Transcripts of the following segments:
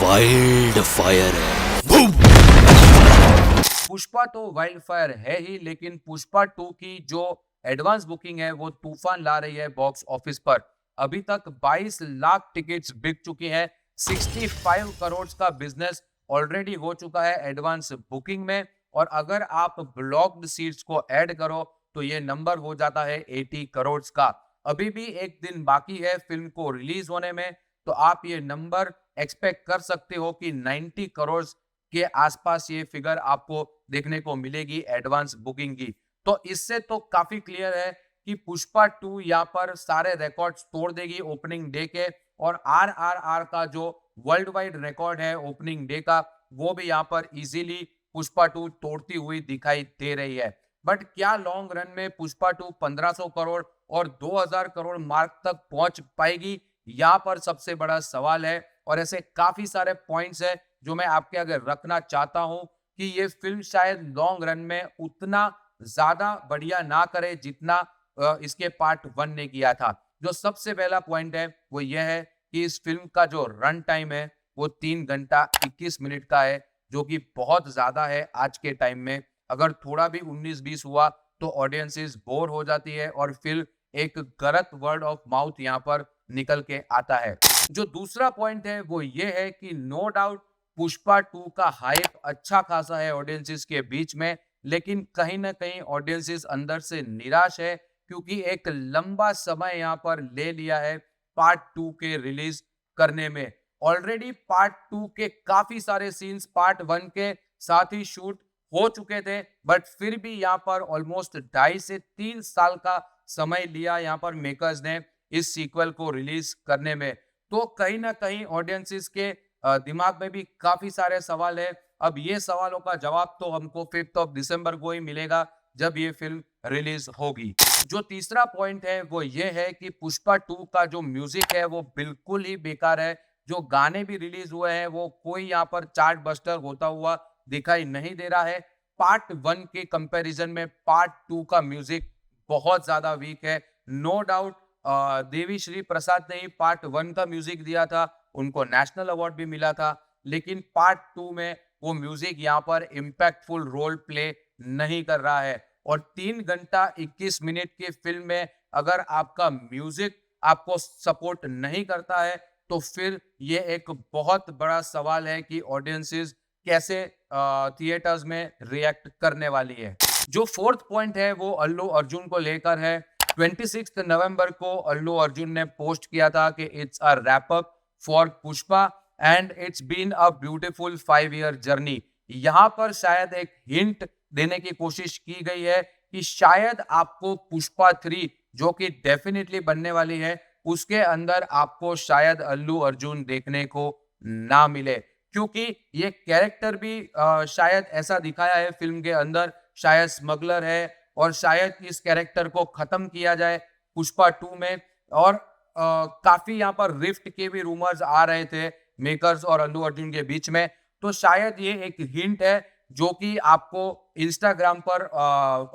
Wild fire है। Boom! Pushpa तो wild fire है ही, लेकिन पुष्पा 2 की जो एडवांस बुकिंग है वो तूफान ला रही है बॉक्स ऑफिस पर। अभी तक 22 लाख टिकट्स बिक चुकी हैं। 65 करोड़ का बिजनेस ऑलरेडी हो चुका है एडवांस बुकिंग में, और अगर आप ब्लॉक्ड सीट्स को ऐड करो तो ये नंबर हो जाता है 80 करोड़ का। अभी भी एक दिन बाकी है फिल्म को रिलीज होने में, तो आप ये नंबर एक्सपेक्ट कर सकते हो कि 90 करोड़ के आसपास ये फिगर आपको देखने को मिलेगी एडवांस बुकिंग की। तो इससे तो काफी क्लियर है कि पुष्पा 2 यहाँ पर सारे रिकॉर्ड्स तोड़ देगी ओपनिंग डे के, और आरआरआर का जो वर्ल्ड वाइड रिकॉर्ड है ओपनिंग डे का, वो भी यहाँ पर इजीली पुष्पा 2 तोड़ती हुई दिखाई दे रही है। बट क्या लॉन्ग रन में पुष्पा 2 1500 करोड़ और 2000 करोड़ मार्क तक पहुंच पाएगी, यहाँ पर सबसे बड़ा सवाल है। और ऐसे काफी सारे पॉइंट्स है जो मैं आपके आगे रखना चाहता हूं कि ये फिल्म शायद लॉन्ग रन में उतना ज्यादा बढ़िया ना करे जितना इसके पार्ट 1 ने किया था। जो सबसे पहला पॉइंट है वो ये है कि इस फिल्म का जो रन टाइम है वो 3 घंटा 21 मिनट का है, जो कि बहुत ज्यादा है आज के टाइम में। अगर थोड़ा भी 19-20 हुआ तो ऑडियंसेस बोर हो जाती है और फिर एक गलत वर्ड ऑफ माउथ यहाँ पर निकल के आता है। जो दूसरा पॉइंट है वो ये है कि नो डाउट पुष्पा 2 का हाइप अच्छा खासा है ऑडियंसेस के बीच में, लेकिन कहीं ना कहीं ऑडियंसेस अंदर से निराश है, क्योंकि एक लंबा समय यहाँ पर ले लिया है पार्ट 2 के रिलीज करने में। ऑलरेडी पार्ट 2 के काफी सारे सीन्स पार्ट 1 के साथ ही शूट हो चुके थे, बट फिर भी यहाँ पर ऑलमोस्ट 2.5 से 3 साल का समय लिया यहाँ पर मेकर्स ने इस सीक्वल को रिलीज करने में। तो कहीं ना कहीं ऑडियंसेस के दिमाग में भी काफी सारे सवाल है। अब ये सवालों का जवाब तो हमको 5 दिसंबर को ही मिलेगा जब ये फिल्म रिलीज होगी। जो तीसरा पॉइंट है वो ये है कि पुष्पा 2 का जो म्यूजिक है वो बिल्कुल ही बेकार है। जो गाने भी रिलीज हुए हैं वो कोई यहाँ पर चार्ट बस्टर होता हुआ दिखाई नहीं दे रहा है। पार्ट 1 के कंपैरिजन में पार्ट 2 का म्यूजिक बहुत ज्यादा वीक है। नो डाउट देवी श्री प्रसाद ने ही पार्ट 1 का म्यूजिक दिया था, उनको नेशनल अवार्ड भी मिला था, लेकिन पार्ट 2 में वो म्यूजिक यहाँ पर इम्पैक्टफुल रोल प्ले नहीं कर रहा है। और 3 घंटा 21 मिनट की फिल्म में अगर आपका म्यूजिक आपको सपोर्ट नहीं करता है तो फिर ये एक बहुत बड़ा सवाल है कि ऑडियंसेस कैसे थिएटर्स में रिएक्ट करने वाली है। जो फोर्थ पॉइंट है वो अल्लू अर्जुन को लेकर है। 26 नवंबर को अल्लू अर्जुन ने पोस्ट किया था कि it's a wrap up for Pushpa and it's been a beautiful 5 year journey. यहाँ पर शायद एक हिंट देने की कोशिश की गई है कि शायद आपको पुष्पा 3 जो कि डेफिनेटली बनने वाली है उसके अंदर आपको शायद अल्लू अर्जुन देखने को ना मिले, क्योंकि ये कैरेक्टर भी शायद ऐसा दिखाया है फिल्म के अंदर, शायद स्मगलर है और शायद इस कैरेक्टर को खत्म किया जाए पुष्पा 2 में। और काफी यहाँ पर रिफ्ट के भी रूमर्स आ रहे थे मेकर्स और अल्लू अर्जुन के बीच में, तो शायद ये एक हिंट है जो कि आपको इंस्टाग्राम पर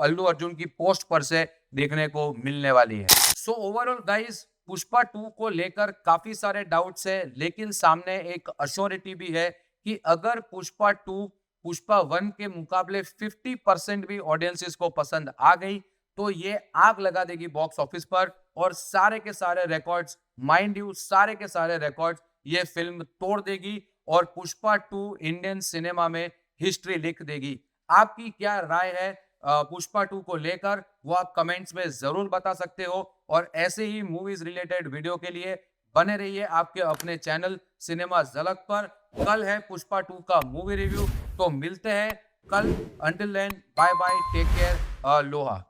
अल्लू अर्जुन की पोस्ट पर से देखने को मिलने वाली है। सो ओवरऑल गाइस, पुष्पा 2 को लेकर काफी सारे डाउट्स है, लेकिन सामने एक अश्योरिटी भी है कि अगर पुष्पा 2 पुष्पा 1 के मुकाबले 50% भी ऑडियंसेस को पसंद आ गई तो ये आग लगा देगी बॉक्स ऑफिस पर, और सारे के सारे रिकॉर्ड्स, माइंड यू सारे के सारे रिकॉर्ड्स ये फिल्म तोड़ देगी और पुष्पा 2 इंडियन सिनेमा में हिस्ट्री लिख देगी। आपकी क्या राय है पुष्पा 2 को लेकर, वो आप कमेंट्स में जरूर बता सकते हो। और ऐसे ही मूवीज रिलेटेड वीडियो के लिए बने रहिए आपके अपने चैनल सिनेमा झलक पर। कल है पुष्पा 2 का मूवी रिव्यू, तो मिलते हैं कल। Until then, bye bye, take care, लोहा।